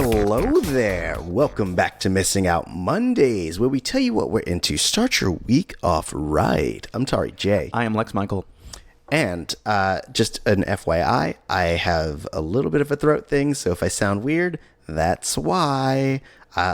Hello there. Welcome back to Missing Out Mondays, where we tell you what we're into. Start your week off right. I'm Tari J. I am Lex Michael. And just an FYI, I have a little bit of a throat thing, so if I sound weird, that's why.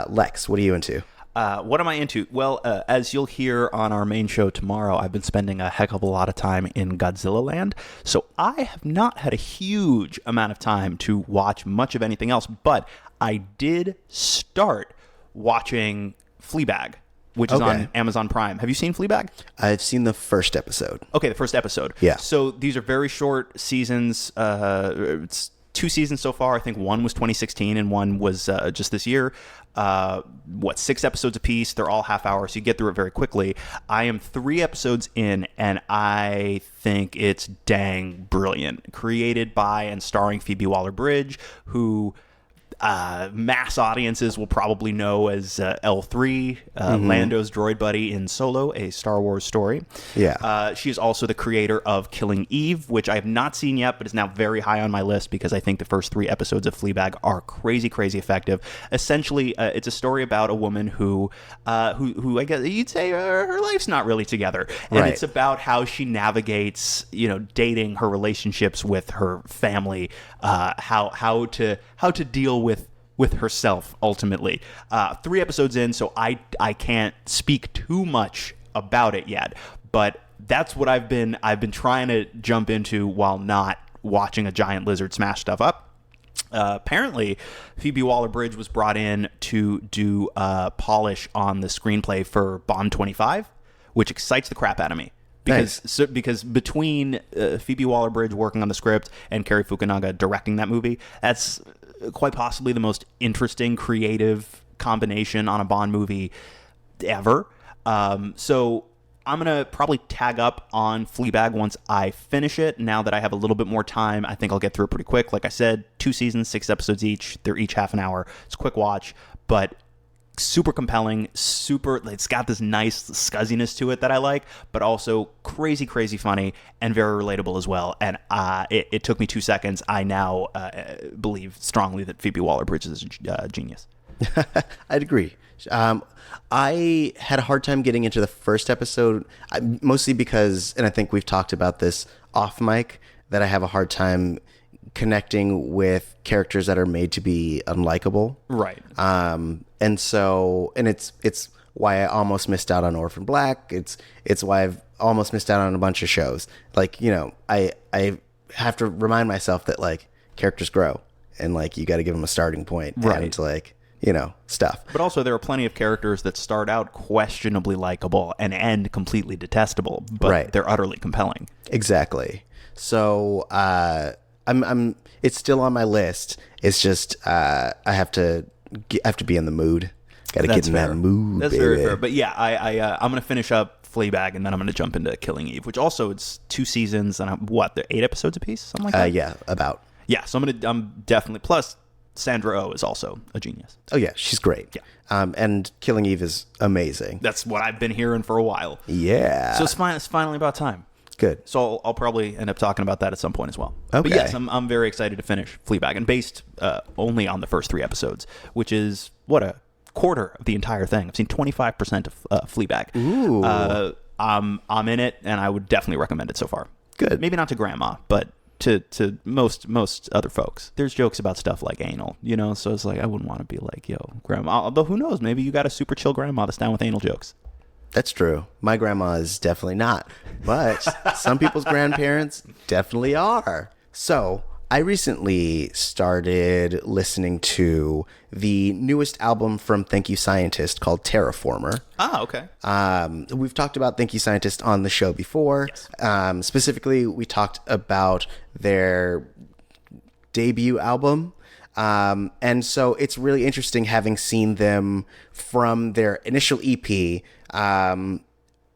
Lex, what are you into? What am I into? Well, as you'll hear on our main show tomorrow, I've been spending a heck of a lot of time in Godzilla land. So I have not had a huge amount of time to watch much of anything else, but I did start watching Fleabag, which is on Amazon Prime. Have you seen Fleabag? I've seen the first episode. Okay, the first episode. Yeah. So these are very short seasons. It's 2 seasons so far. I think one was 2016 and one was just this year. 6 episodes apiece. They're all half hour, so you get through it very quickly. I am 3 episodes in, and I think it's dang brilliant. Created by and starring Phoebe Waller-Bridge, who mass audiences will probably know as L3, Lando's droid buddy in Solo, a Star Wars story. Yeah. She is also the creator of Killing Eve, which I have not seen yet, but is now very high on my list because I think the first 3 episodes of Fleabag are crazy, crazy effective. Essentially, it's a story about a woman who I guess you'd say her life's not really together, and right. It's about how she navigates, dating, her relationships with her family, how to deal with herself ultimately. 3 episodes in, so I can't speak too much about it yet, but that's what I've been trying to jump into while not watching a giant lizard smash stuff up. Apparently, Phoebe Waller-Bridge was brought in to do polish on the screenplay for Bond 25, which excites the crap out of me. Because between Phoebe Waller-Bridge working on the script and Cary Fukunaga directing that movie, that's quite possibly the most interesting creative combination on a Bond movie ever. So I'm going to probably tag up on Fleabag once I finish it. Now that I have a little bit more time, I think I'll get through it pretty quick. Like I said, 2 seasons, 6 episodes each. They're each half an hour. It's a quick watch, but super compelling, it's got this nice scuzziness to it that I like, but also crazy, crazy funny and very relatable as well. And it took me 2 seconds. I now believe strongly that Phoebe Waller-Bridge is a genius. I'd agree. I had a hard time getting into the first episode, mostly because, and I think we've talked about this off mic, that I have a hard time connecting with characters that are made to be unlikable. Right. And it's why I almost missed out on Orphan Black. It's why I've almost missed out on a bunch of shows. Like, I have to remind myself that, like, characters grow and, like, you got to give them a starting point. Right. And, like, stuff. But also there are plenty of characters that start out questionably likable and end completely detestable, but right. They're utterly compelling. Exactly. So, it's still on my list. It's just I have to be in the mood. Got to get in that mood. That's baby. very fair. But yeah, I'm gonna finish up Fleabag and then I'm gonna jump into Killing Eve, which also it's 2 seasons and they're 8 episodes apiece, something like that. Yeah, about. Yeah, so I'm definitely plus Sandra Oh is also a genius. Oh yeah, she's great. Yeah. And Killing Eve is amazing. That's what I've been hearing for a while. Yeah. So it's finally about time. Good. So I'll probably end up talking about that at some point as well. Okay. But yes, I'm very excited to finish Fleabag, and based only on the first 3 episodes, which is a quarter of the entire thing. I've seen 25% of Fleabag. Ooh. I'm in it, and I would definitely recommend it so far. Good. Maybe not to grandma, but to most other folks. There's jokes about stuff like anal, so it's like I wouldn't want to be like, yo, grandma. Although who knows, maybe you got a super chill grandma that's down with anal jokes. That's true. My grandma is definitely not, but some people's grandparents definitely are. So I recently started listening to the newest album from Thank You Scientist called Terraformer. Ah, okay. We've talked about Thank You Scientist on the show before. Yes. Specifically, we talked about their debut album. And so it's really interesting having seen them from their initial EP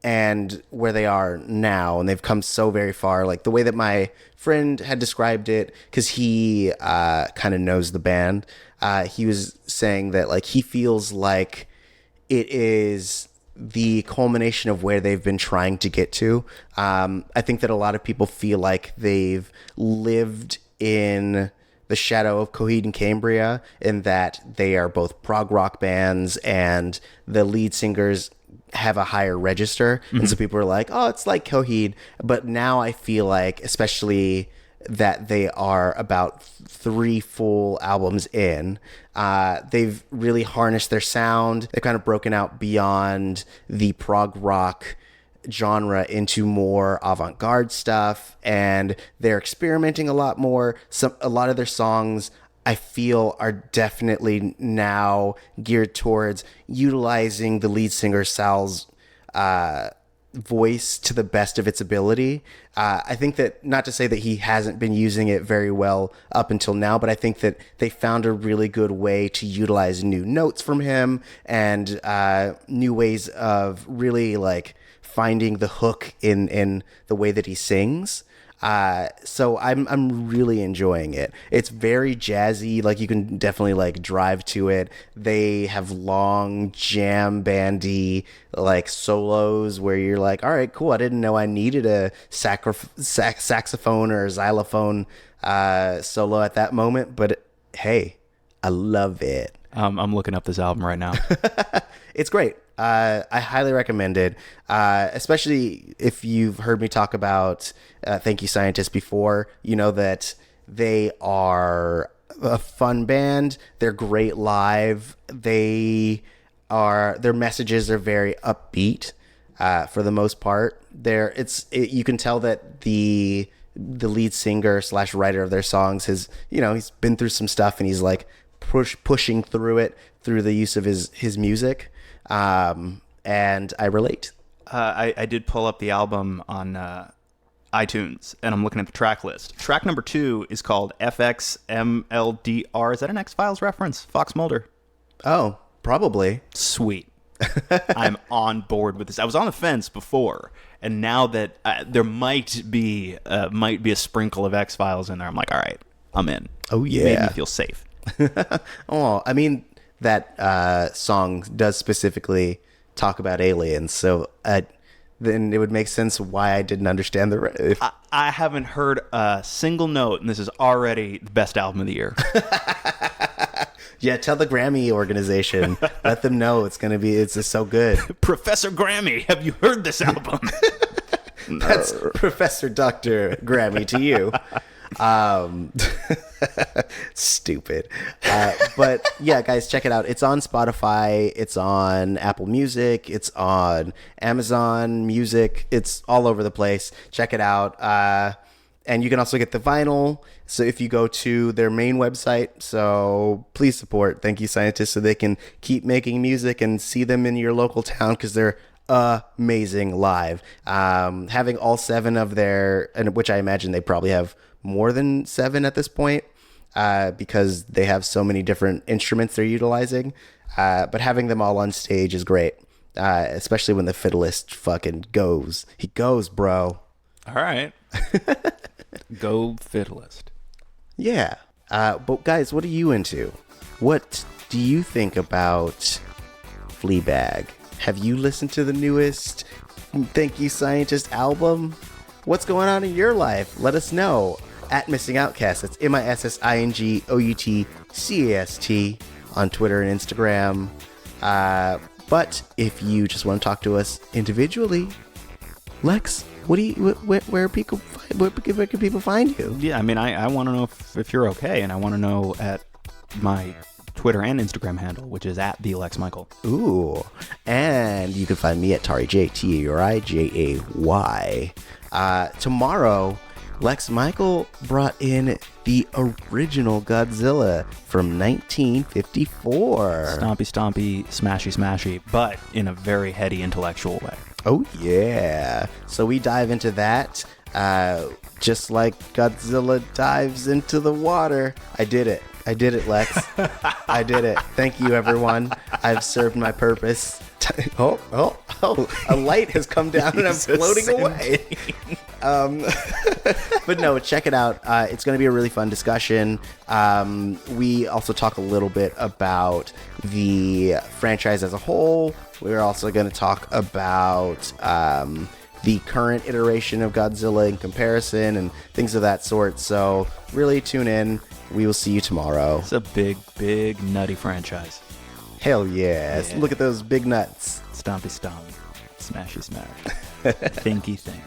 and where they are now. And they've come so very far. Like the way that my friend had described it, because he kind of knows the band, he was saying that like he feels like it is the culmination of where they've been trying to get to. I think that a lot of people feel like they've lived in the shadow of Coheed and Cambria in that they are both prog rock bands and the lead singers have a higher register. And so people are like, oh, it's like Coheed. But now I feel like, especially that they are about 3 full albums in, they've really harnessed their sound. They've kind of broken out beyond the prog rock genre into more avant-garde stuff, and they're experimenting a lot more. A lot of their songs I feel are definitely now geared towards utilizing the lead singer Sal's voice to the best of its ability. I think that, not to say that he hasn't been using it very well up until now, but I think that they found a really good way to utilize new notes from him and new ways of really like finding the hook in the way that he sings. So I'm really enjoying it. It's very jazzy. Like, you can definitely like drive to it. They have long jam bandy like solos where you're like, all right, cool. I didn't know I needed a saxophone or xylophone solo at that moment, but hey, I love it. I'm looking up this album right now. It's great. I highly recommend it, especially if you've heard me talk about Thank You Scientist before. You know that they are a fun band. They're great live. Their messages are very upbeat for the most part. You can tell that the lead singer / writer of their songs he's been through some stuff, and he's like pushing through it through the use of his music. And I relate. I did pull up the album on iTunes, and I'm looking at the track list. Track number 2 is called FXMLDR. Is that an X-Files reference? Fox Mulder. Oh, probably. Sweet. I'm on board with this. I was on the fence before, and now that there might be a sprinkle of X-Files in there, I'm like, all right, I'm in. Oh, yeah. Made me feel safe. Oh, I mean, that song does specifically talk about aliens, so then it would make sense why I didn't understand I haven't heard a single note, and this is already the best album of the year. Yeah, tell the Grammy organization. Let them know it's just so good. Professor Grammy, have you heard this album? That's Professor Dr. Grammy to you. Stupid. But yeah, guys, check it out. It's on Spotify, it's on Apple Music, it's on Amazon Music, it's all over the place. Check it out. And you can also get the vinyl, so if you go to their main website. So please support Thank You Scientists so they can keep making music and see them in your local town, because they're amazing live. Having all 7 of their, and which I imagine they probably have more than 7 at this point, because they have so many different instruments they're utilizing. But having them all on stage is great, especially when the fiddleist fucking goes. He goes, bro. All right. Go fiddleist. Yeah. But guys, what are you into? What do you think about Fleabag? Have you listened to the newest Thank You Scientist album? What's going on in your life? Let us know at Missing Outcast. That's MISSINGOUTCAST on Twitter and Instagram. But if you just want to talk to us individually, Lex, where can people find you? Yeah, I mean, I want to know if you're okay, and I want to know at my Twitter and Instagram handle, which is at the Lex Michael. Ooh, and you can find me at Tari J TARIJAY. Tomorrow, Lex Michael brought in the original Godzilla from 1954. Stompy, smashy, but in a very heady intellectual way. Oh, yeah. So we dive into that, just like Godzilla dives into the water. I did it, Lex. I did it. Thank you, everyone. I've served my purpose. Oh, a light has come down and I'm floating away. But no, check it out. It's going to be a really fun discussion. We also talk a little bit about the franchise as a whole. We're also going to talk about the current iteration of Godzilla in comparison and things of that sort. So really tune in. We will see you tomorrow. It's a big, big nutty franchise. Hell yes. Yeah. Look at those big nuts. Stompy stomp. Smashy smash. Thinky think.